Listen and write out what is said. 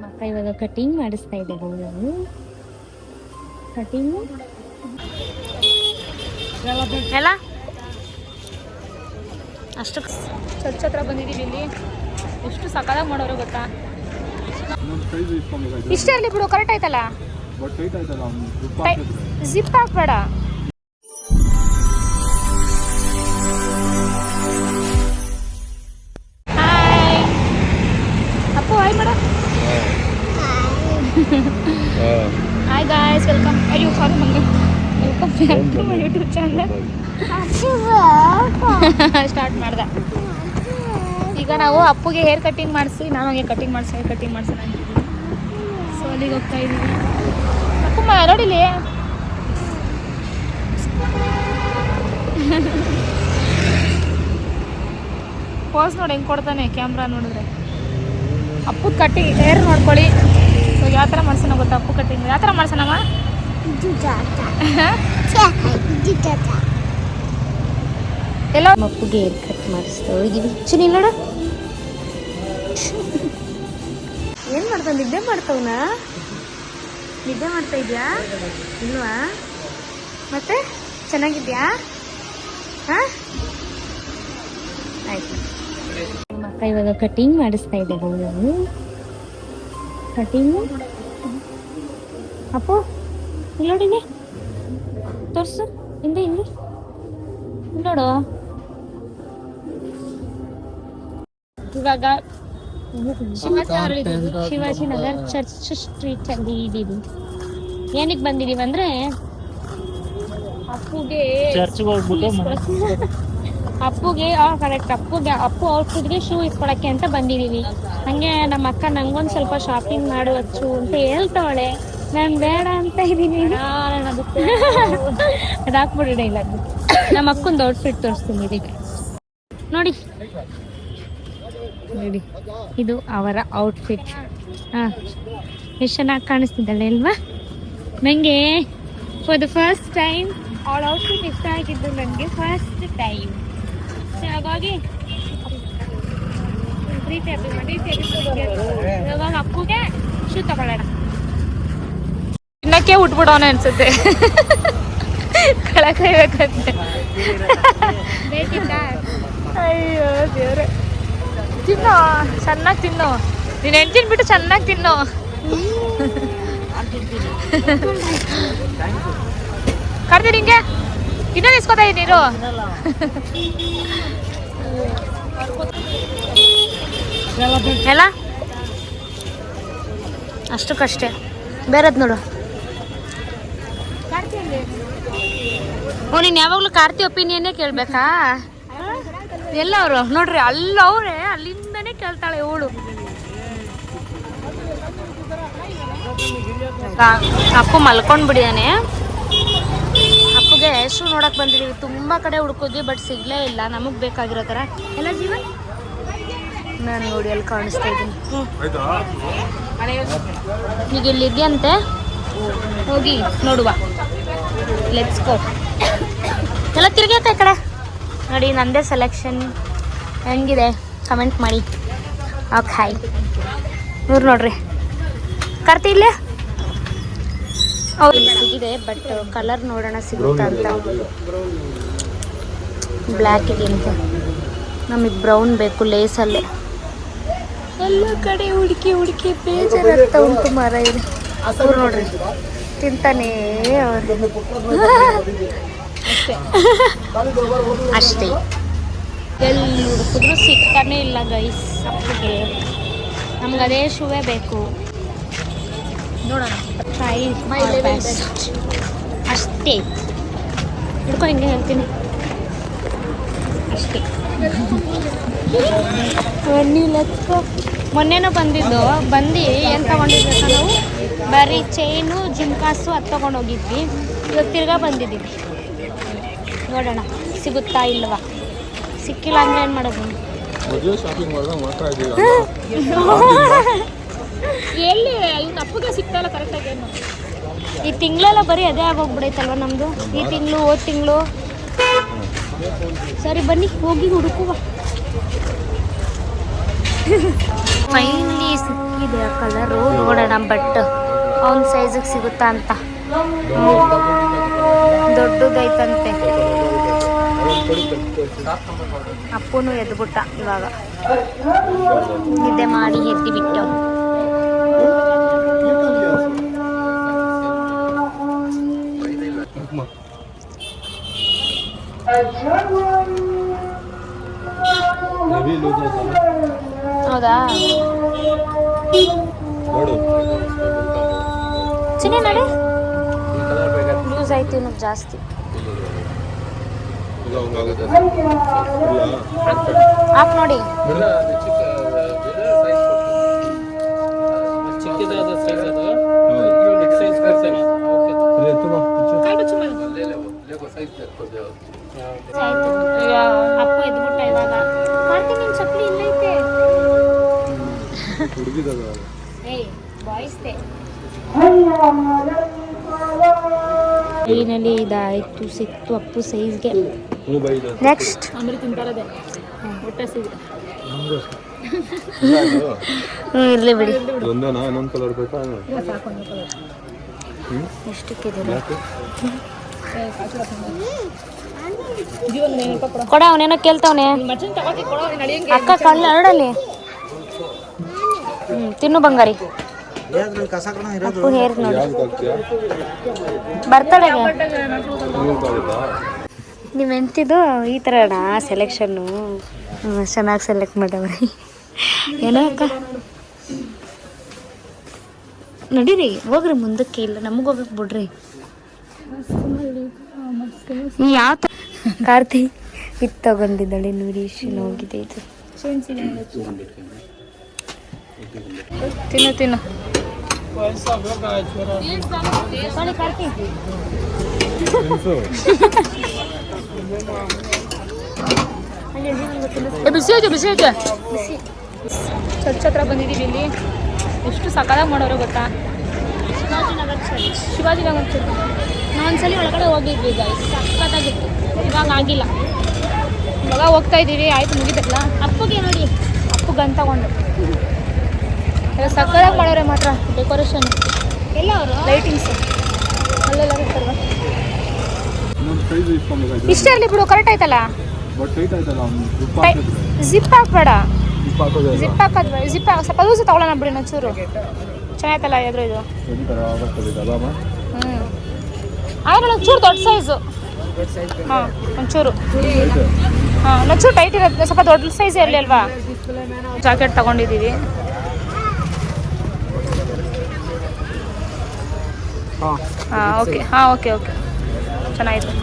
ಅಕ್ಕ ಇವಾಗ ಕಟಿಂಗ್ ಮಾಡಿಸ್ತಾ ಇದ್ದಾರೆ. ಕಟಿಂಗ್ ಎಲ್ಲ ಅಷ್ಟು ಚರ್ಚ್ ಹತ್ರ ಬಂದಿದ್ದೀವಿ. ಇಲ್ಲಿ ಎಷ್ಟು ಸಕಾಲಾಗಿ ಮಾಡೋರು ಗೊತ್ತಾ. ಇಷ್ಟೇ ಇರಲಿ ಬಿಡು, ಕರೆಕ್ಟ್ ಆಯ್ತಲ್ಲ. ಜಿಪ್ ಹಾಕ್ಬೇಡ. Hi Appu, hi madam. Hi guys, welcome. ಅಯ್ಯೋ ಸಾರಿ ಮಂಗೆ, welcome back to my YouTube channel. Start ಮಾಡ್ದೆ. ಈಗ ನಾವು ಅಪ್ಪುಗೆ ಹೇರ್ ಕಟ್ಟಿಂಗ್ ಮಾಡಿಸಿ, ನಾನು ಹಂಗೆ ಕಟ್ಟಿಂಗ್ ಮಾಡಿಸಿ ಹೇರ್ ಕಟ್ಟಿಂಗ್ ಮಾಡಿಸೋಣ ಅಂತಿದ್ದೀವಿ. ಸೊ ಅಲ್ಲಿಗೆ ಹೋಗ್ತಾ ಇದ್ದೀವಿ. ಅಪ್ಪು ನೋಡಿಲಿ, ಪೋಸ್ ನೋಡಿ ಹೆಂಗೆ ಕೊಡ್ತಾನೆ ಕ್ಯಾಮ್ರಾ ನೋಡಿದ್ರೆ. ಅಪ್ಪು ಕಟ್ಟಿಂಗ್ ಹೇರ್ ನೋಡ್ಕೊಳ್ಳಿ. ಸೊ ಯಾವ ಥರ ಮಾಡ್ಸೋಣ ಗೊತ್ತಾ ಅಪ್ಪು ಕಟ್ಟಿಂಗ್? ಯಾವ ಥರ ಮಾಡ್ಸೋಣಮ್ಮ? ಎಲ್ಲ ಅಪ್ಪುಗೆ ಹೇರ್ ಕಟ್ ಮಾಡಿಸ್ತಾ ಹೋಗಿದ್ದೀವಿ. ಚಿನ್ನಿ ನೋಡು ಏನು ಮಾಡ್ತಾವ? ನಿದ್ದೆ ಮಾಡ್ತಾವನ? ನಿದ್ದೆ ಮಾಡ್ತಾ ಇದೆಯಾ ಇಲ್ವಾ? ಮತ್ತೆ ಚೆನ್ನಾಗಿದ್ಯಾ? ಹಾಂ ಆಯ್ತು. ಅಕ್ಕ ಇವಾಗ ಕಟಿಂಗ್ ಮಾಡಿಸ್ತಾ ಇದ್ದಾರೆ. ಕಟಿಂಗ್ ಅಪ್ಪು ಇಲ್ಲಿ ನೋಡಿನಿ, ತೋರಿಸು ಹಿಂದೆ ಇಲ್ಲಿ ನೋಡು. ಇವಾಗ ಶಿವಾಜಿನಗರ್ ಚರ್ಚ್ ಸ್ಟ್ರೀಟ್ ಅಲ್ಲಿ ಇದ್ದೀವಿ. ಏನಕ್ಕೆ ಬಂದಿದೀವಿ ಅಂದ್ರೆ ಅಪ್ಪುಗೆ ಕರೆಕ್ಟ್ ಅಪ್ಪು ಔಟ್ಫಿಟ್ಗೆ ಶೂ ಇಸ್ಕೊಳಕ್ಕೆ ಅಂತ ಬಂದಿದೀವಿ. ಹಂಗೆ ನಮ್ಮ ಅಕ್ಕ ನಂಗೊಂದು ಸ್ವಲ್ಪ ಶಾಪಿಂಗ್ ಮಾಡುವಚ್ಚು ಅಂತ ಹೇಳ್ತಾವಳೆ. ನಾನು ಬೇಡ ಅಂತ ಇದ್ದೀನಿ. ಅದಾಕ್ಬಿಡೋಣ. ಇಲ್ಲ ನಮ್ಮ ಅಕ್ಕಂದು ಔಟ್ಫಿಟ್ ತೋರಿಸ್ತೀನಿ ಇದೀಗ ನೋಡಿ. ನೋಡಿ, ಇದು ಅವರ ಔಟ್ಫಿಟ್. ಹಾಂ, ಎಷ್ಟು ಚೆನ್ನಾಗಿ ಕಾಣಿಸ್ತಿದ್ದಾಳೆ ಅಲ್ವಾ? ನನಗೆ ಫಾರ್ ದ ಫಸ್ಟ್ ಟೈಮ್ ಅವಳ ಔಟ್ಫಿಟ್ ಇಷ್ಟ ಆಗಿದ್ದು. ನನಗೆ ಫಸ್ಟ್ ಟೈಮ್. ಹಾಗಾಗಿ ಇವಾಗ ಅಪ್ಪುಗೆ ಶೂ ತಗೊಳ್ಳೋಣ. ಇನ್ನಕ್ಕೆ ಉಟ್ಬಿಡೋಣ ಅನ್ಸುತ್ತೆ. ಕಳಕಾಯ್ಬೇಕಂತೆ. ಅಯ್ಯೋ ದೇವ್ರೆ, ತಿನ್ನೋ ಚೆನ್ನಾಗಿ ತಿನ್ನು. ನೀನು ಹೆಂಡ್ತಿನ ಬಿಟ್ಟು ಚೆನ್ನಾಗಿ ತಿನ್ನು. ಕರ್ದಿ ನಿಂಗೆ ಇನ್ನೊಂದು ಇಸ್ಕೊತಾ ಇದ್ದೀನಿ ನೀರು. ಎಲ್ಲ ಅಷ್ಟಕ್ಕಷ್ಟೇ. ಬೇರೆದ್ ನೋಡು. ಓ, ನೀನು ಯಾವಾಗಲೂ ಕಾರ್ತಿ ಒಪಿನಿಯನ್ನೇ ಕೇಳಬೇಕಾ? ಎಲ್ಲ ಅವರು ನೋಡ್ರಿ, ಅಲ್ಲವ್ರೆ, ಅಲ್ಲಿಂದನೇ ಕೇಳ್ತಾಳೆ ಇವಳು. ಅಪ್ಪು ಮಲ್ಕೊಂಡು ಬಿಡಿದಾನೆ. ಅಪ್ಪುಗೆ ಶೂ ನೋಡಕ್ ಬಂದಿದ್ದೀವಿ. ತುಂಬ ಕಡೆ ಹುಡ್ಕೋದ್ವಿ, ಬಟ್ ಸಿಗ್ಲೇ ಇಲ್ಲ ನಮಗೆ ಬೇಕಾಗಿರೋ ಥರ. ಎಲ್ಲ ಜೀವನ್ ನಾನು ನೋಡಿ ಅಲ್ಲಿ ಕಾಣಿಸ್ತಾ ಇದ್ದೀನಿ. ಈಗ ಇಲ್ಲಿದೆಯಂತೆ, ಹೋಗಿ ನೋಡುವ. Let's go. ಎಲ್ಲ ತಿರ್ಗೈತೆ ಈ ಕಡೆ ನೋಡಿ. ನಂದೇ ಸೆಲೆಕ್ಷನ್ ಹೆಂಗಿದೆ ಕಮೆಂಟ್ ಮಾಡಿ. ಓಕೆ, ಇವ್ರು ನೋಡ್ರಿ ಕರ್ತಿ ಇಲ್ಲೇ ಸಿಗಿದೆ. ಬಟ್ ಕಲರ್ ನೋಡೋಣ ಸಿಗುತ್ತಾ ಅಂತ. ಬ್ಲ್ಯಾಕ್ ಇದೆ ಅಂತ. ನಮಗೆ ಬ್ರೌನ್ ಬೇಕು ಲೇಸಲ್ಲೇ. ಎಲ್ಲ ಕಡೆ ಹುಡುಕಿ ಹುಡುಕಿ ಬೇಜಾರಾಗ್ತಾ ಉಂಟು ಮರ. ಇದೆ ಅವ್ರು ನೋಡ್ರಿ ತಿಂತಾನೇ ಅವ್ರು. ಅಷ್ಟೇ, ಎಲ್ಲಿ ಹುಡುಕಿದ್ರು ಸಿಗ್ತಾನೆ ಇಲ್ಲ ಗೈಸ್ ಅಪ್ಪಗೆ. ನಮ್ಗೆ ಅದೇ ಶೂವೇ ಬೇಕು. ನೋಡೋಣ, ಅಷ್ಟೇ. ಹಿಡ್ಕೊ, ಹಿಂಗೆ ಹೇಳ್ತೀನಿ ಅಷ್ಟೇ. ಮೊನ್ನೆನೂ ಬಂದಿದ್ದು. ಏನು ತೊಗೊಂಡಿದ್ವಿ ನಾವು? ಬರೀ ಚೈನು, ಜಿಮ್ಕಾಸು ಅದು ತೊಗೊಂಡೋಗಿದ್ವಿ. ಇವತ್ತು ತಿರ್ಗಾ ಬಂದಿದ್ದೀವಿ. ನೋಡೋಣ ಸಿಗುತ್ತಾ ಇಲ್ವಾ. ಸಿಕ್ಕಿಲ್ಲ ಅಂದರೆ ಏನು ಮಾಡೋದು? ಎಲ್ಲಿ ಇವ್ನ ಅಪ್ಪಗೆ ಸಿಗ್ತಾಯಿಲ್ಲ ಕರೆಕ್ಟಾಗಿ. ಏನು ಈ ತಿಂಗಳೆಲ್ಲ ಬರೀ ಅದೇ ಆಗೋಗ್ಬಿಡೈತಲ್ವ ನಮ್ಮದು. ಈ ತಿಂಗಳು ಹೋದ ತಿಂಗಳು. ಸರಿ ಬನ್ನಿ ಹೋಗಿ ಹುಡುಕುವ. ಫೈನಲಿ ಸಿಕ್ಕಿದೆ ಆ ಕಲರು. ನೋಡೋಣ ಬಟ್ ಅವನ ಸೈಜಿಗೆ ಸಿಗುತ್ತಾ ಅಂತ. ದೊಡ್ಡದೈತಂತೆ. ಅಪ್ಪನು ಎದ್ಬಿಟ್ಟ ಇವಾಗ, ನಿದ್ದೆ ಮಾಡಿ ಎದ್ದು ಬಿಟ್ಟು. ಹೌದಾ ಚಿನ್ನಿ ನೋಡಿ, ಲೂಸ್ ಆಯ್ತು ಇನ್ನು ಜಾಸ್ತಿ. ಹಾಕ್ ನೋಡಿ. ಅಪ್ಪು ಎದ್ಬಿಟ್ಟ ಇವಾಗ. ಕಾರ್ತಿಕ್ ನಿನ್ ಚಪ್ಪಲಿ ಇಲ್ಲೈತೆ. ಏಯ್ ಬಾಯ್ಸ್ದೆ. ಫೈನಲಿ ಇದಾಯ್ತು, ಸಿಕ್ತು ಅಪ್ಪು ಸೈಜ್ಗೆ. ನೆಕ್ಸ್ಟ್ ಇರ್ಲಿ ಬಿಡಿ. ಎಷ್ಟಕ್ಕಿದೆ ಕೊಡ, ಅವನೇನೋ ಕೇಳ್ತಾವನೆ. ಅಕ್ಕ ಕಳ್ಳ ಹರಡಲ್ಲಿ. ತಿನ್ನು ಬಂಗಾರಿ. ಅಪ್ಪು ಹೇರ್ ನೋಡಿ ಬರ್ತಾಳೆ. ನೀವೆಂತಿದ್ದು ಈ ಥರನಾ ಸೆಲೆಕ್ಷನ್ನು? ಚೆನ್ನಾಗಿ ಸೆಲೆಕ್ಟ್ ಮಾಡವ್ರಿ. ಏನೋ ಅಕ್ಕ ನಡೀರಿ, ಹೋಗ್ರಿ ಮುಂದಕ್ಕೆ. ಇಲ್ಲ ನಮಗೆ ಹೋಗಕ್ಕೆ ಬಿಡ್ರಿ. ಯಾವ ಕಾರ್ತಿ ಇದು ತಗೊಂಡಿದ್ದಾಳೆ ನೋಡಿ, ಎಷ್ಟು ಹೋಗಿದೆ ಇದು. ತಿನ್ನು ತಿನ್ನು. ಬಿಸಿ ಐತೆ ಬಿಸಿ ಐತೆ. ಚರ್ಚ್ ಹತ್ರ ಬಂದಿದ್ದೀವಿ. ಇಲ್ಲಿ ಎಷ್ಟು ಸಕಾಲಾಗಿ ಮಾಡೋರು ಗೊತ್ತಾ? ಶಿವಾಜಿನಗರ್ ಚರ್ಚ್. ನಾವೊಂದ್ಸಲಿ ಒಳಗಡೆ ಹೋಗಿದ್ವಿ ಗೈಸ್, ಸಖತ್ತಾಗಿತ್ತು. ಇವಾಗ ಆಗಿಲ್ಲ. ಇವಾಗ ಹೋಗ್ತಾ ಇದ್ದೀವಿ. ಆಯ್ತು ಮುಗಿದಲ್ಲ. ಅಪ್ಪಗೆ ನೋಡಿ, ಅಪ್ಪು ಗನ್ ತಗೊಂಡು ಸಕ್ಕತ್ತಾಗಿ ಮಾಡೋರೆ ಮಾತ್ರ. ಡೆಕೋರೇಷನ್ ಎಲ್ಲ ಅವರು ಲೈಟಿಂಗ್ಸ್ ಅಲ್ಲೆಲ್ಲ ಇರ್ತಾರಲ್ಲ. ಇಷ್ಟೇ ಇರಲಿ ಬಿಡು, ಕರೆಕ್ಟ್ ಆಯ್ತಲ್ಲ. ಜಿಪ್ ಹಾಕ್ಬೇಡ. ಜಿಪ್ ಹಾಕೋದು ಜಿಪ್ ಸ್ವಲ್ಪ ಲೂಸ್ ತಗೊಳ್ಳೋಣ ಬಿಡಿ. ಒಂಚೂರು ಚೆನ್ನಾಯ್ತಲ್ಲ ಎದುರು ಇದು. ಆದ್ರೆ ಒಂಚೂರು ದೊಡ್ಡ ಸೈಜು. ಹಾಂ ಒಂಚೂರು. ಹಾಂ ಒಂಚೂರು ಟೈಟ್ ಇರೋದು, ಸ್ವಲ್ಪ ದೊಡ್ಡ ಸೈಜ್ ಇರಲಿ ಅಲ್ವಾ. ಜಾಕೆಟ್ ತಗೊಂಡಿದ್ದೀವಿ. ಹಾಂ ಓಕೆ. ಹಾಂ ಓಕೆ ಓಕೆ ಚೆನ್ನಾಗಿತ್ತು.